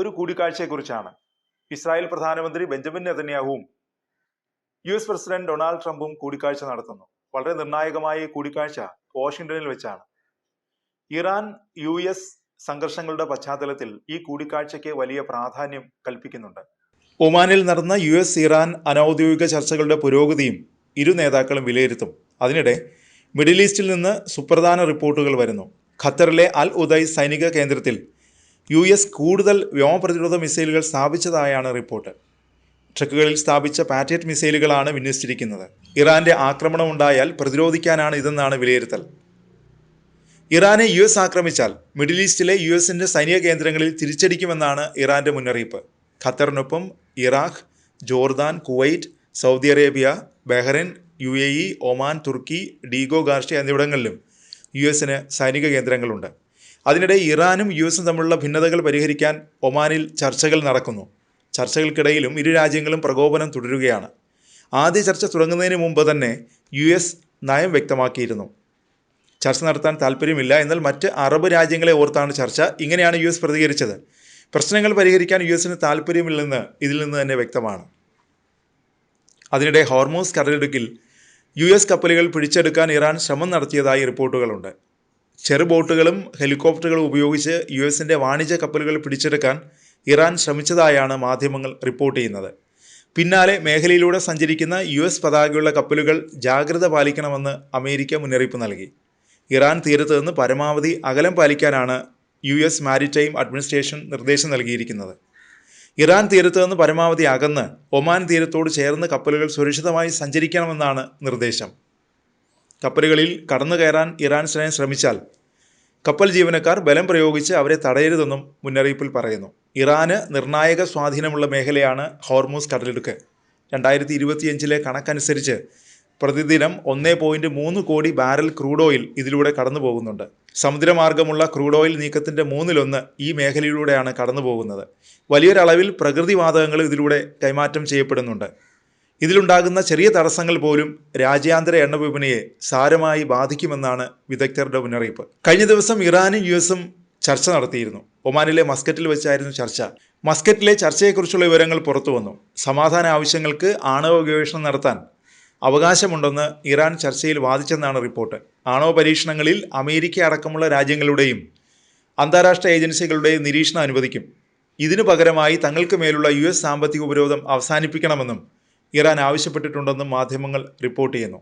ഒരു കൂടിക്കാഴ്ചയെക്കുറിച്ചാണ്. ഇസ്രായേൽ പ്രധാനമന്ത്രി Benjamin നെതന്യാഹുവും US president Donald ട്രംപും കൂടിക്കാഴ്ച നടത്തുന്നു. വളരെ നിർണായകമായ ഈ കൂടിക്കാഴ്ച വാഷിംഗ്ടണിൽ വെച്ചാണ്. ഇറാൻ US സംഘർഷങ്ങളുടെ പശ്ചാത്തലത്തിൽ ഈ കൂടിക്കാഴ്ചയ്ക്ക് വലിയ പ്രാധാന്യം കൽപ്പിക്കുന്നുണ്ട്. ഒമാനിൽ നടന്ന US ഇറാൻ അനൌദ്യോഗിക ചർച്ചകളുടെ പുരോഗതിയും ഇരു നേതാക്കളും വിലയിരുത്തും. അതിനിടെ മിഡിൽ ഈസ്റ്റിൽ നിന്ന് സുപ്രധാന റിപ്പോർട്ടുകൾ വരുന്നു. ഖത്തറിലെ അൽ ഉദൈസ് സൈനിക കേന്ദ്രത്തിൽ US കൂടുതൽ വ്യോമപ്രതിരോധ മിസൈലുകൾ സ്ഥാപിച്ചതായാണ് റിപ്പോർട്ട്. ട്രക്കുകളിൽ സ്ഥാപിച്ച പാട്രിയറ്റ് മിസൈലുകളാണ് വിന്യസിച്ചിരിക്കുന്നത്. ഇറാന്റെ ആക്രമണം ഉണ്ടായാൽ പ്രതിരോധിക്കാനാണ് ഇതെന്നാണ് വിലയിരുത്തൽ. ഇറാനെ US ആക്രമിച്ചാൽ മിഡിൽ ഈസ്റ്റിലെ USന്റെ സൈനിക കേന്ദ്രങ്ങളിൽ തിരിച്ചടിക്കുമെന്നാണ് ഇറാന്റെ മുന്നറിയിപ്പ്. ഖത്തറിനൊപ്പം Iraq, Jordan, Kuwait, Saudi Arabia, Bahrain, UAE, Oman, തുർക്കി, ഡീഗോ ഗാർഷ്യ എന്നിവിടങ്ങളിലും USന് സൈനിക കേന്ദ്രങ്ങളുണ്ട്. അതിനിടെ ഇറാനും USും തമ്മിലുള്ള ഭിന്നതകൾ പരിഹരിക്കാൻ ഒമാനിൽ ചർച്ചകൾ നടക്കുന്നു. ചർച്ചകൾക്കിടയിലും ഇരു രാജ്യങ്ങളും പ്രകോപനം തുടരുകയാണ്. ആദ്യ ചർച്ച തുടങ്ങുന്നതിന് മുമ്പ് തന്നെ US നയം വ്യക്തമാക്കിയിരുന്നു. ചർച്ച നടത്താൻ താല്പര്യമില്ല, എന്നാൽ മറ്റ് അറബ് രാജ്യങ്ങളെ ഓർത്താണ് ചർച്ച. ഇങ്ങനെയാണ് US പ്രതികരിച്ചത്. പ്രശ്നങ്ങൾ പരിഹരിക്കാൻ USന് താല്പര്യമില്ലെന്ന് ഇതിൽ നിന്ന് തന്നെ വ്യക്തമാണ്. അതിനിടെ ഹോർമൂസ് കടലിടുക്കിൽ US കപ്പലുകൾ പിടിച്ചെടുക്കാൻ ഇറാൻ ശ്രമം നടത്തിയതായി റിപ്പോർട്ടുകളുണ്ട്. ചെറു ബോട്ടുകളും ഹെലികോപ്റ്ററുകളും ഉപയോഗിച്ച് USന്റെ വാണിജ്യ കപ്പലുകൾ പിടിച്ചെടുക്കാൻ ഇറാൻ ശ്രമിച്ചതായാണ് മാധ്യമങ്ങൾ റിപ്പോർട്ട് ചെയ്യുന്നത്. പിന്നാലെ മേഖലയിലൂടെ സഞ്ചരിക്കുന്ന US പതാകയുള്ള കപ്പലുകൾ ജാഗ്രത പാലിക്കണമെന്ന് അമേരിക്ക മുന്നറിയിപ്പ് നൽകി. ഇറാൻ തീരത്ത് നിന്ന് പരമാവധി അകലം പാലിക്കാനാണ് US മാരിടൈം അഡ്മിനിസ്ട്രേഷൻ നിർദ്ദേശം നൽകിയിരിക്കുന്നത്. ഇറാൻ തീരത്ത് നിന്ന് പരമാവധി അകന്ന് ഒമാൻ തീരത്തോട് ചേർന്ന് കപ്പലുകൾ സുരക്ഷിതമായി സഞ്ചരിക്കണമെന്നാണ് നിർദ്ദേശം. കപ്പലുകളിൽ കടന്നു കയറാൻ ഇറാൻ സൈന്യം ശ്രമിച്ചാൽ കപ്പൽ ജീവനക്കാർ ബലം പ്രയോഗിച്ച് അവരെ തടയരുതെന്നും മുന്നറിയിപ്പിൽ പറയുന്നു. ഇറാന് നിർണായക സ്വാധീനമുള്ള മേഖലയാണ് ഹോർമൂസ് കടലിടുക്ക്. 2025 കണക്കനുസരിച്ച് പ്രതിദിനം 1.3 കോടി ബാരൽ ക്രൂഡ് ഓയിൽ ഇതിലൂടെ കടന്നു പോകുന്നുണ്ട്. സമുദ്രമാർഗമുള്ള ക്രൂഡ് ഓയിൽ നീക്കത്തിൻ്റെ 1/3 ഈ മേഖലയിലൂടെയാണ് കടന്നു പോകുന്നത്. വലിയൊരളവിൽ പ്രകൃതിവാതകങ്ങൾ ഇതിലൂടെ കൈമാറ്റം ചെയ്യപ്പെടുന്നുണ്ട്. ഇതിലുണ്ടാകുന്ന ചെറിയ തടസ്സങ്ങൾ പോലും രാജ്യാന്തര എണ്ണ വിപണിയെ സാരമായി ബാധിക്കുമെന്നാണ് വിദഗ്ധരുടെ മുന്നറിയിപ്പ്. കഴിഞ്ഞ ദിവസം ഇറാനും USും ചർച്ച നടത്തിയിരുന്നു. ഒമാനിലെ മസ്കറ്റിൽ വെച്ചായിരുന്നു ചർച്ച. മസ്കറ്റിലെ ചർച്ചയെക്കുറിച്ചുള്ള വിവരങ്ങൾ പുറത്തു വന്നു. സമാധാന ആവശ്യങ്ങൾക്ക് ആണവ ഗവേഷണം നടത്താൻ അവകാശമുണ്ടെന്ന് ഇറാൻ ചർച്ചയിൽ വാദിച്ചെന്നാണ് റിപ്പോർട്ട്. ആണവ പരീക്ഷണങ്ങളിൽ അമേരിക്ക അടക്കമുള്ള രാജ്യങ്ങളുടെയും അന്താരാഷ്ട്ര ഏജൻസികളുടെയും നിരീക്ഷണം അനുവദിക്കും. ഇതിനു പകരമായി തങ്ങൾക്ക് മേലുള്ള US സാമ്പത്തിക ഉപരോധം അവസാനിപ്പിക്കണമെന്നും ഇറാൻ ആവശ്യപ്പെട്ടിട്ടുണ്ടെന്നും മാധ്യമങ്ങൾ റിപ്പോർട്ട് ചെയ്യുന്നു.